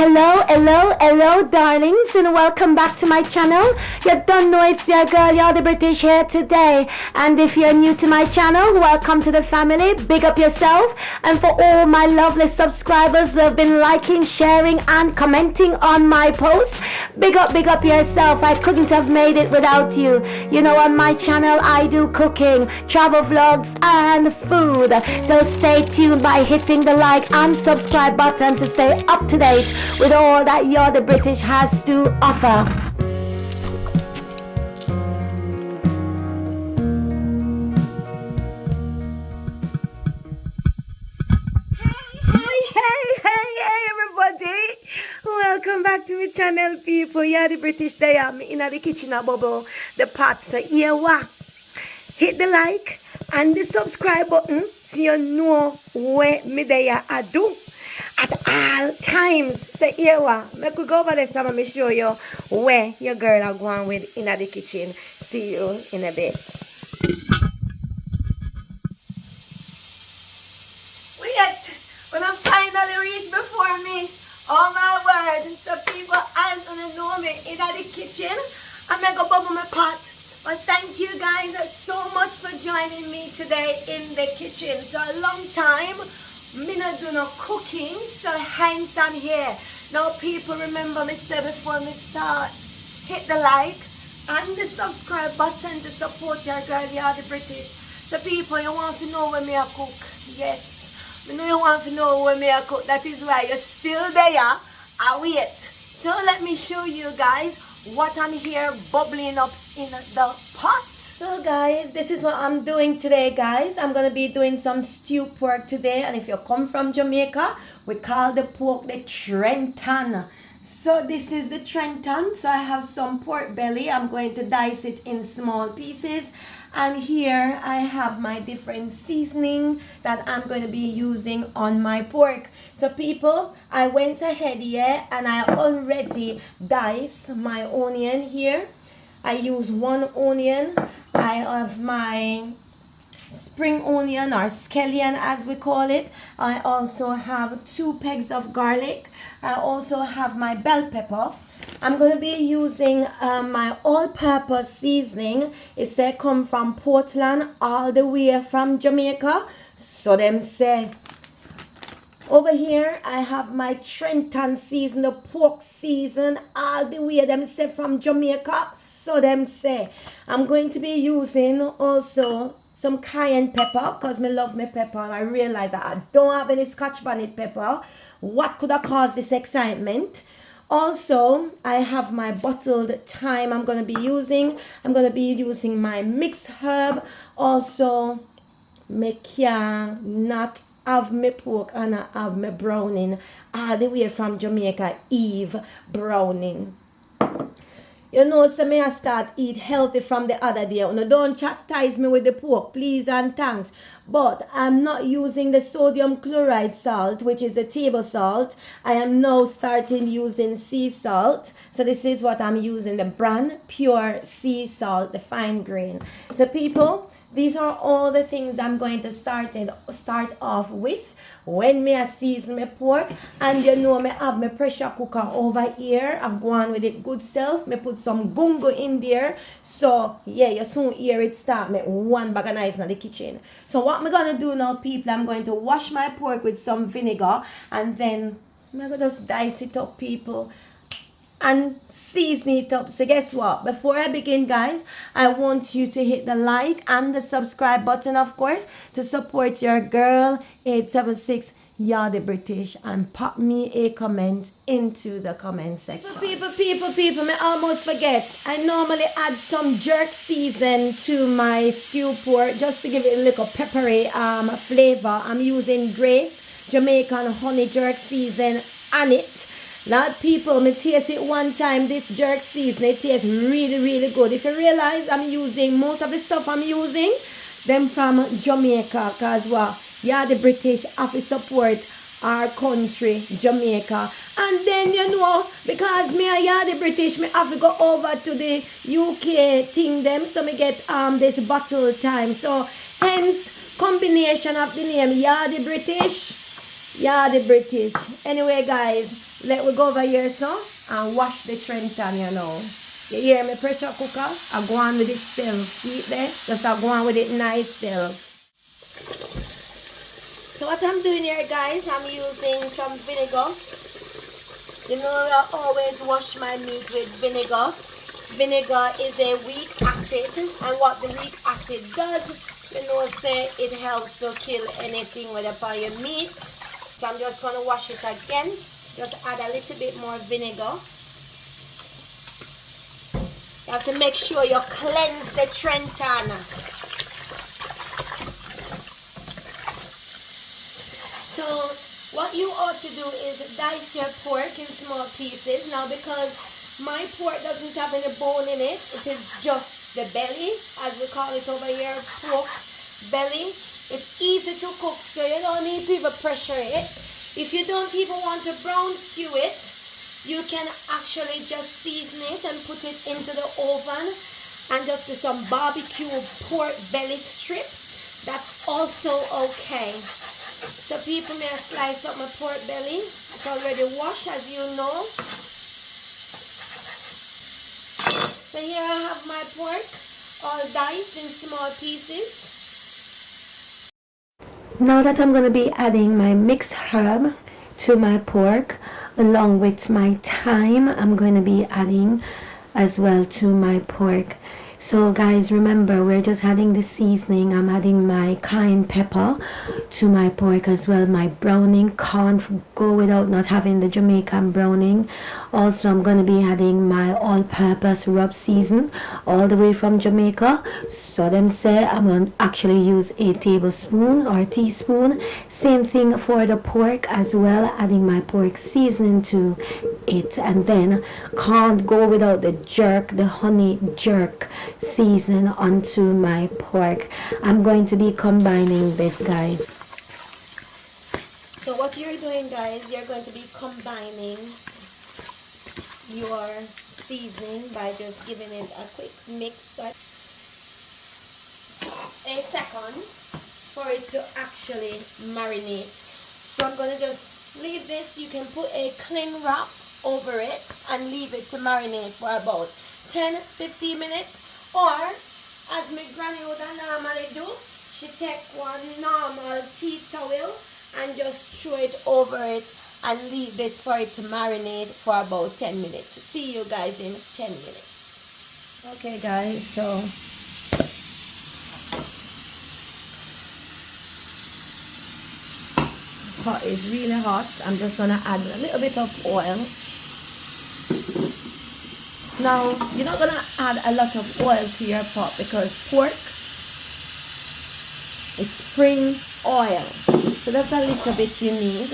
Hello, darlings, and welcome back to my channel. You don't know it's your girl, you're the British here today. And if you're new to my channel, welcome to the family. Big up yourself. And for all my lovely subscribers who have been liking, sharing, and commenting on my posts, big up yourself. I couldn't have made it without you. You know, on my channel, I do cooking, travel vlogs, and food. So stay tuned by hitting the like and subscribe button to stay up to date with all that You're the British has to offer. Hey, everybody. Welcome back to my channel, people. You're the British. They are in the kitchen, a bubble, the pot. So here what? Hit the like and the subscribe button so you know where me there I do at all times. So here what? Me could go over there so me show you where your girl are going with in the kitchen. See you in a bit. Wait, when I finally reach before me, oh my word, so people eyes gonna know me in the kitchen. I make a bubble my pot. But thank you guys so much for joining me today in the kitchen. So a long time, me not do no cooking, so hence I'm here. Now people, remember me say before me start, hit the like and the subscribe button to support your girl, You're the British. So people, you want to know when me I cook? Yes, me know you want to know when me I cook. That is why you're still there. I wait. So let me show you guys what I'm here bubbling up in the pot. So guys, this is what I'm doing today, guys. I'm gonna be doing some stewed pork today, and if you come from Jamaica, we call the pork the Trenton. So this is the Trenton. So I have some pork belly. I'm going to dice it in small pieces. And here I have my different seasoning that I'm going to be using on my pork. So people, I went ahead here and I already diced my onion here. I use one onion. I have my spring onion or scallion as we call it. I also have 2 pegs of garlic. I also have my bell pepper. I'm going to be using my all-purpose seasoning. It say come from Portland all the way from Jamaica. So them say. Over here I have my Trenton season, the pork season all the way them say from Jamaica. So them say. I'm going to be using also some cayenne pepper because I love my pepper, and I realize that I don't have any Scotch bonnet pepper. What could have caused this excitement? Also, I have my bottled thyme I'm going to be using. I'm going to be using my mixed herb. Also, me can not have my pork and I have my browning all the way from Jamaica, Eve browning. You know, so me I start eat healthy from the other day. No, don't chastise me with the pork, please and thanks. But I'm not using the sodium chloride salt, which is the table salt. I am now starting using sea salt. So this is what I'm using, the brand pure sea salt, the fine grain. So people, these are all the things I'm going to start off with when me I season my pork. And you know me have my pressure cooker over here. I'm going with it good self. Me put some gungo in there. So yeah, you soon hear it start me one bag of nice in the kitchen. So what I'm gonna do now, people, I'm going to wash my pork with some vinegar, and then I'm gonna just dice it up, people, and season it up. So guess what, before I begin, guys, I want you to hit the like and the subscribe button, of course, to support your girl 876 You're the British, and pop me a comment into the comment section. People, me almost forget, I normally add some jerk season to my stew pork just to give it a little peppery flavor. I'm using Grace Jamaican honey jerk season on it. Lord, people, me taste it one time, this jerk season, it tastes really good. If you realize I'm using most of the stuff I'm using them from Jamaica, because what, yeah, the British have to support our country, Jamaica. And then, you know, because me are the British, me have to go over to the UK thing them, so me get this bottle time. So hence combination of the name, yeah, the British. Yeah, the British. Anyway, guys, let we go over here so and wash the Trenton, you know. You hear me, pressure cooker? I go on with it self. See it there? Just I go on with it nice self. So what I'm doing here, guys, I'm using some vinegar. You know, I always wash my meat with vinegar. Vinegar is a weak acid, and what the weak acid does, you know, say it helps to kill anything with upon your meat. So I'm just going to wash it again. Just add a little bit more vinegar. You have to make sure you cleanse the Trenton. So what you ought to do is dice your pork in small pieces. Now because my pork doesn't have any bone in it, it is just the belly, as we call it over here, pork belly. It's easy to cook, so you don't need to even pressure it. If you don't even want to brown stew it, you can actually just season it and put it into the oven and just do some barbecue pork belly strip. That's also okay. So people may slice up my pork belly. It's already washed, as you know. So here I have my pork, all diced in small pieces. Now that I'm going to be adding my mixed herb to my pork, along with my thyme, I'm going to be adding as well to my pork. So guys, remember, we're just adding the seasoning. I'm adding my cayenne pepper to my pork as well. My browning can't go without not having the Jamaican browning. Also, I'm going to be adding my all-purpose rub season all the way from Jamaica. So them say I'm going to actually use a tablespoon or teaspoon. Same thing for the pork as well, adding my pork seasoning to it. And then can't go without the jerk, the honey jerk season onto my pork. I'm going to be combining this, guys. So what you're doing, guys, you're going to be combining your seasoning by just giving it a quick mix, a second for it to actually marinate. So I'm going to just leave this. You can put a cling wrap over it and leave it to marinate for about 10-15 minutes. Or, as my granny would normally do, she take one normal tea towel and just throw it over it and leave this for it to marinate for about 10 minutes. See you guys in 10 minutes. Okay guys, so pot is really hot. I'm just going to add a little bit of oil. Now, you're not going to add a lot of oil to your pot because pork is spring oil. So that's a little bit you need.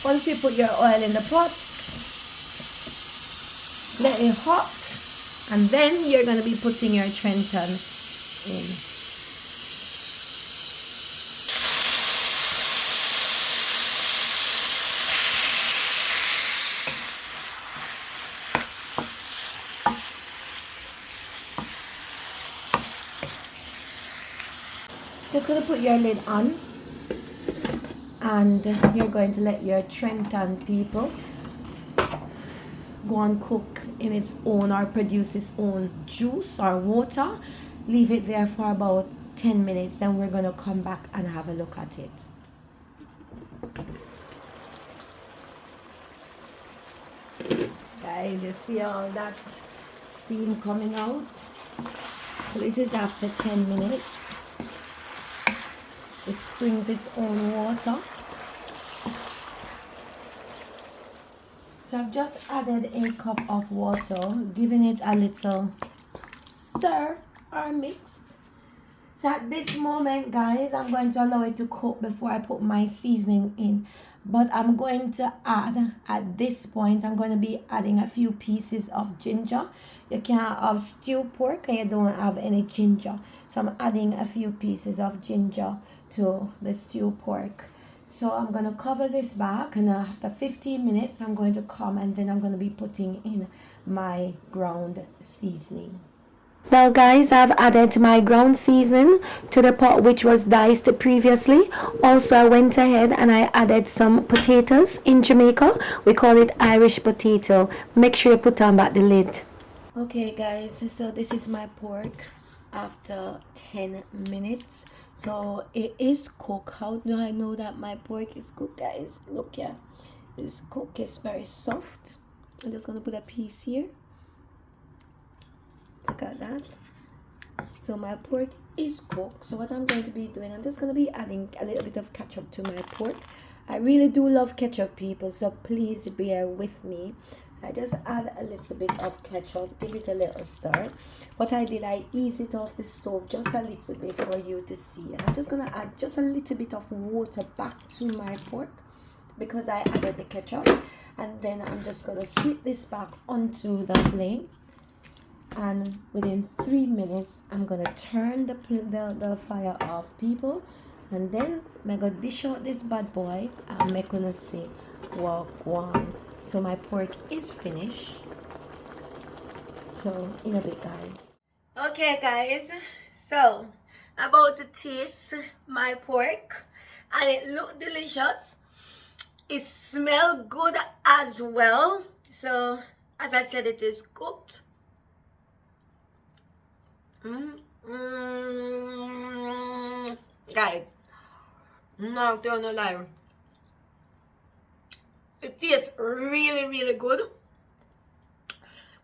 Once you put your oil in the pot, let it hot, and then you're going to be putting your Trenton in. Just going to put your lid on, and you're going to let your Trenton, people, go and cook in its own or produce its own juice or water. Leave it there for about 10 minutes, then we're going to come back and have a look at it. Guys, you see all that steam coming out? So this is after 10 minutes. It springs its own water. So I've just added a cup of water, giving it a little stir or mixed. So at this moment, guys, I'm going to allow it to cook before I put my seasoning in. But I'm going to add, at this point, I'm going to be adding a few pieces of ginger. You can't have stewed pork and you don't have any ginger. So I'm adding a few pieces of ginger to the stewed pork. So I'm going to cover this back, and after 15 minutes, I'm going to come and then I'm going to be putting in my ground seasoning. Well guys, I've added my ground season to the pot which was diced previously. Also, I went ahead and I added some potatoes. In Jamaica we call it Irish potato. Make sure you put on back the lid. Okay guys, so this is my pork after 10 minutes. So it is cooked. How do I know that my pork is cooked, guys? Look here, it's cooked, it's very soft. I'm just gonna put a piece here. Look at that. So my pork is cooked. So what I'm going to be doing, I'm just going to be adding a little bit of ketchup to my pork. I really do love ketchup, people, so please bear with me. I just add a little bit of ketchup, give it a little stir. What I did, I ease it off the stove just a little bit for you to see. And I'm just going to add just a little bit of water back to my pork because I added the ketchup. And then I'm just going to sweep this back onto the flame. And within 3 minutes I'm gonna turn the fire off, people, and then I'm gonna dish out this bad boy and I'm gonna say walk one. So my pork is finished, so in a bit, guys. Okay guys, so I'm about to taste my pork and it looked delicious. It smelled good as well. So as I said, it is cooked. Guys, no, don't lie. It tastes really, really good.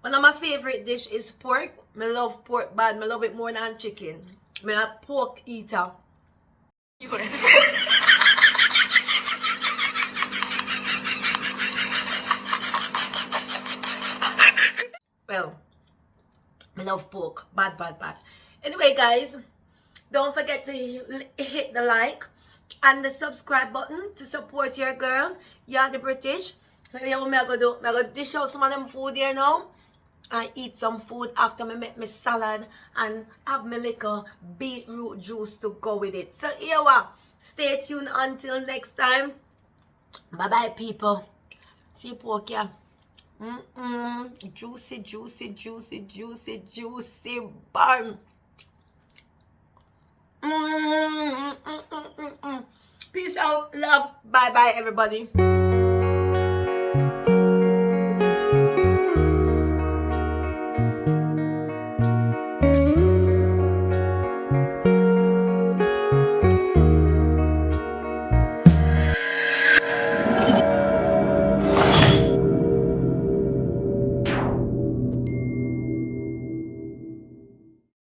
One of my favorite dish is pork. I love pork bad. I love it more than chicken. I'm a pork eater. Well, I love pork. Bad, bad, bad. Anyway, guys, don't forget to hit the like and the subscribe button to support your girl. You're the British. Maybe what I'm gonna do, I'm gonna dish out some of them food here now. I eat some food after I make my salad and have my little beetroot juice to go with it. So here we are. Stay tuned until next time. Bye bye, people. See pork here. Juicy, juicy, juicy, juicy, juicy bun. Peace out, love. Bye bye, everybody.